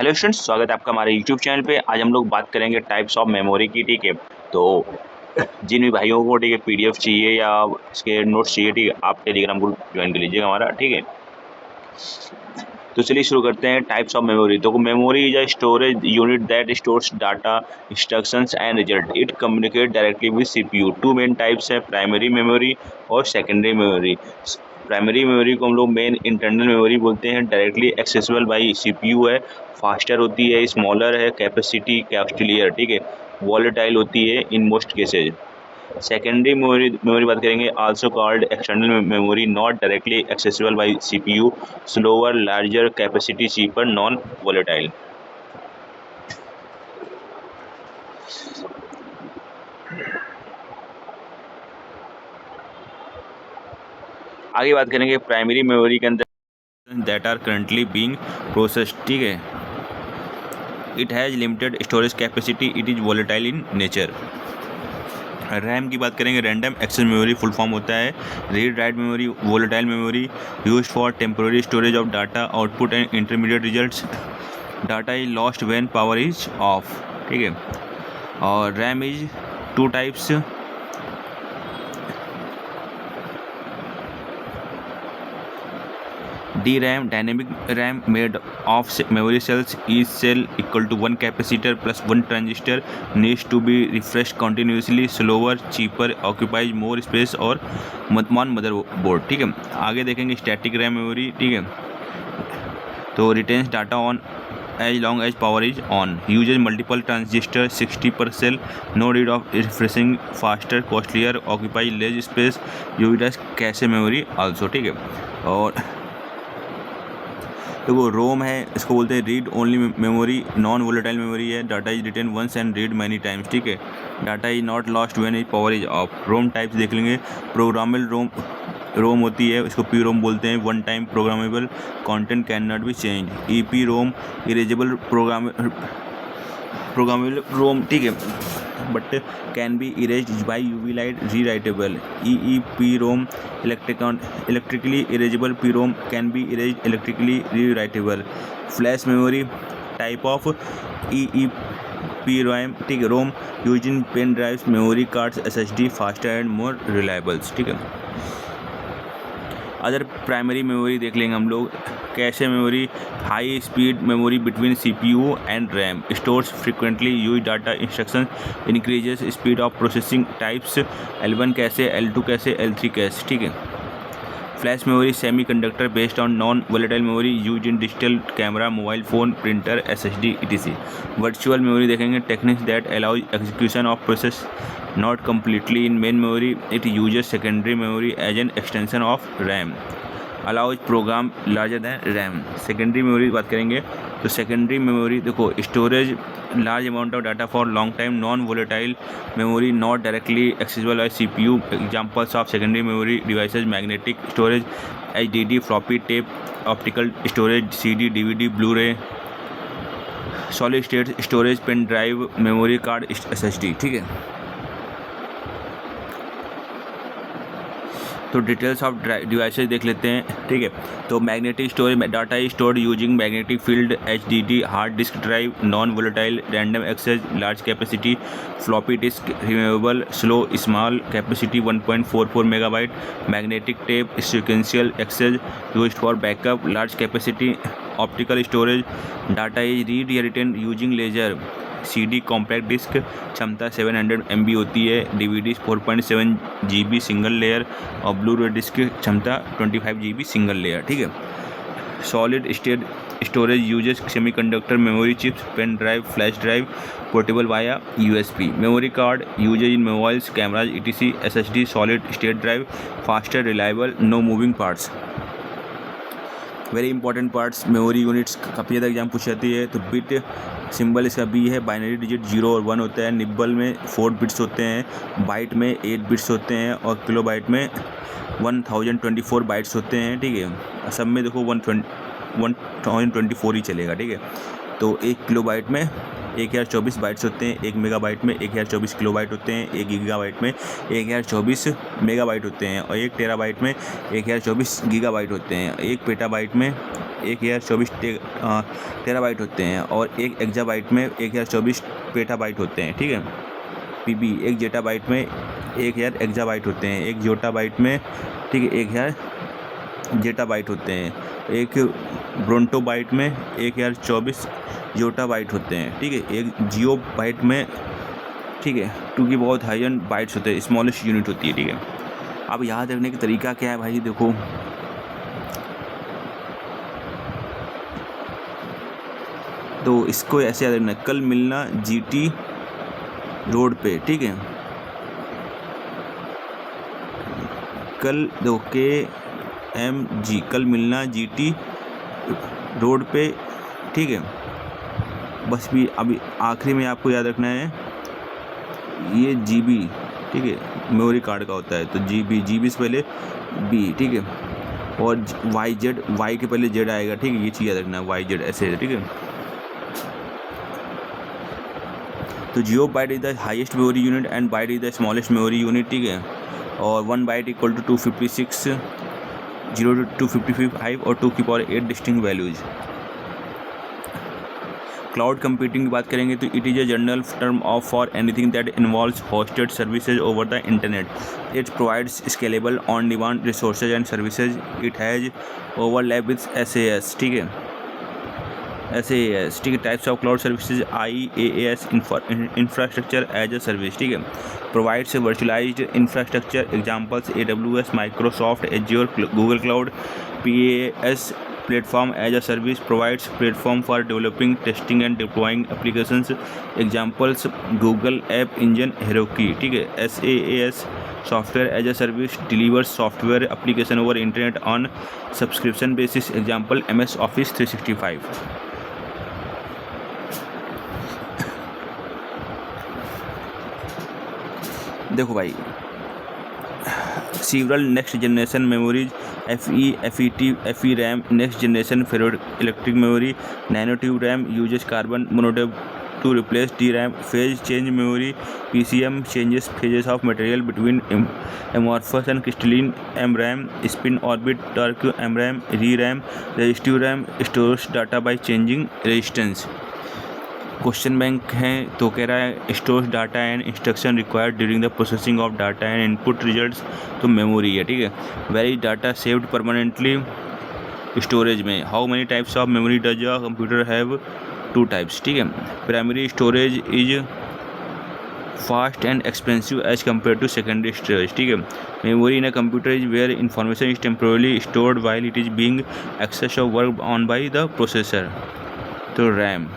Hello students, स्वागत है आपका हमारे यूट्यूब चैनल पे। आज हम लोग बात करेंगे टाइप्स ऑफ मेमोरी की। ठीक है, तो जिन भी भाइयों को ठीक है पीडीएफ चाहिए या इसके नोट्स चाहिए, ठीक है, आप टेलीग्राम ग्रुप ज्वाइन कर लीजिएगा हमारा। ठीक है, तो चलिए शुरू करते हैं। Types of memory. तो memory is a storage unit that stores data, instructions and result. It communicate directly with CPU. Two main types है, प्राइमरी मेमोरी और सेकेंडरी मेमोरी। प्राइमरी मेमोरी को हम लोग मेन इंटरनल मेमोरी बोलते हैं, directly accessible by CPU है, faster होती है, स्मॉलर है, कैपेसिटी कैस्टिलियर, ठीक है, वॉलेटाइल होती है in most cases. Secondary memory बात करेंगे, also called external memory, not directly accessible by CPU, slower, larger, capacity cheaper, non volatile. आगे बात करेंगे प्राइमरी मेमोरी के अंदर that are currently being processed. ठीक है, it has limited storage capacity, it is volatile in nature. RAM की बात करेंगे, random access memory full form होता है read write memory, volatile memory, use for temporary storage of data, output and intermediate results. Data is lost when power is of. ठीक है, और RAM is two types, DRAM dynamic RAM made of memory cells. Each cell equal to one capacitor plus one transistor, needs to be refreshed continuously, slower, cheaper, occupies more space और on motherboard। ठीक है, आगे देखेंगे static RAM memory. ठीक है, तो retains data on as long as power is on, uses multiple transistor, 60 per cell, no need of refreshing, faster, costlier, occupies less space, used as cache memory also। ठीक है, और तो वो रोम है, इसको बोलते हैं read only memory, non volatile memory है, data is written once and read many times. ठीक है, data is not lost when is power is off. ROM types देख लेंगे, प्रोग्रामेबल रोम होती है, इसको पी रोम बोलते हैं, one time programmable, content can not be change. E P ROM erasable programmable ROM, ठीक है, but can be erased by UV light, rewritable. E P ROM electrically erasable, P ROM can be erased electrically rewritable. Flash memory type of E P RAM, ठीक है, ROM use in pen drives, memory cards, SSD, faster and more reliables. ठीक है, other primary memory देख लेंगे हम लोग। Cache memory, high speed memory between CPU and RAM, stores frequently use data, instruction, increases speed of processing. Types L1 cache, L2 cache, L3 cache. ठीक है, flash memory semiconductor based on non volatile memory, use in digital camera, mobile phone, printer, SSD etc। Virtual memory देखेंगे, techniques that allows execution of process not completely in main memory, it uses secondary memory as an extension of RAM, allows program larger than RAM। Secondary memory बात करेंगे, तो secondary memory देखो, storage large amount of data for long time, non volatile memory, not directly accessible by CPU। Examples of secondary memory devices, magnetic storage, HDD, floppy tape, optical storage, CD, DVD, Blu-ray, solid state storage, pen drive, memory card, SSD। ठीक है, तो details of devices देख लेते हैं। ठीक है, तो magnetic storage, data is stored using magnetic field, HDD, hard disk drive, non volatile, random access, large capacity, floppy disk, removable, slow, small capacity, 1.44 megabyte, magnetic tape, sequential access, used for backup, large capacity, optical storage, data is read या written using laser, CD compact disc, क्षमता 700 MB होती है, DVD 4.7 GB single layer, और Blu-ray disc क्षमता 25 GB single layer. ठीक है, solid state storage uses semiconductor memory chips, pen drive, flash drive, portable via USB। Memory card uses in mobiles, cameras etc। SSD solid state drive, faster, reliable, no moving parts. Very important parts memory units, काफ़ी ज़्यादा exam पूछ जाती है। तो bit symbol इसका B है, binary digit 0 और 1 होता है, निब्बल में 4 बिट्स होते हैं, बाइट में 8 बिट्स होते हैं, और किलोबाइट में 1024 बाइट्स होते हैं। ठीक है, सब में देखो 1024 ही चलेगा। ठीक है, तो 1 किलोबाइट में 1024 बाइट्स होते हैं। 1 मेगाबाइट में 1024 किलोबाइट होते हैं। 1 गीगाबाइट में 1024 मेगाबाइट होते हैं और 1 टेराबाइट में 1024 गीगाबाइट होते हैं। 1 पेटाबाइट में 1024 टेराबाइट होते हैं और 1 एक्जाबाइट में 1024 पेटाबाइट होते हैं। ठीक है। पीबी 1 जेटाबाइट में 1000 एक्जाबाइट होते हैं। 1 जोटाबाइट में, ठीक है, 1000 जेटाबाइट होते हैं। 1 ब्रोंटोबाइट में 1024 जोटाबाइट होते हैं। ठीक है। 1 जियोबाइट में, ठीक है, 2 की बहुत हाई एंड बाइट्स होते हैं, स्मॉलेस्ट यूनिट होती है। ठीक है। अब याद रखने का तरीका क्या है भाई, देखो तो इसको ऐसे याद रखना, कल मिलना जीटी रोड पे। ठीक है। कल दो KMG, कल मिलना GT रोड पे। ठीक है। बस भी अभी आखिरी में आपको याद रखना है ये GB, ठीक है, मेमोरी कार्ड का होता है। तो GB से पहले B, ठीक है, और YZ, Y के पहले Z आएगा। ठीक है। ये चीज़ याद रखना है, YZ ऐसे है। ठीक है। तो gigabyte is the highest memory unit and byte is the smallest memory unit. ठीक है। और 1 बाइट इक्वल टू 256, 0 to 255 और 2 की power 8 distinct values. Cloud computing की बात करेंगे तो it is a general term of for anything that involves hosted services over the internet. It provides scalable on demand resources and services. It has overlap with SAS। ठीक है। SAS, ठीक है। Types of cloud services, IaaS, infrastructure as a service. ठीक है। Provides virtualised infrastructure, examples AWS, Microsoft Azure, Google cloud. PaaS, platform as a service, provides platform for developing, testing and deploying applications, examples Google App Engine, Heroku। ठीक है। SaaS, software as a service, delivers software application over internet on subscription basis, example MS Office 365। देखो भाई, several next generation memories, FE, FET, FE RAM, next generation ferroelectric memory, nanotube RAM uses carbon monotube to replace DRAM, phase change memory, PCM changes phases of material between amorphous and crystalline, MRAM, spin orbit torque, MRAM, ReRAM, resistive RAM stores data by changing resistance। Question bank है तो कह रहा है stores data and instruction required during the processing of data and input results. तो memory है। ठीक है। Very data saved permanently storage में। How many types of memory does a computer have? 2 types. ठीक है। Primary storage is fast and expensive as compare to secondary storage. ठीक है। Memory in a computer is where information is temporarily stored while it is being access of work on by the processor. तो RAM.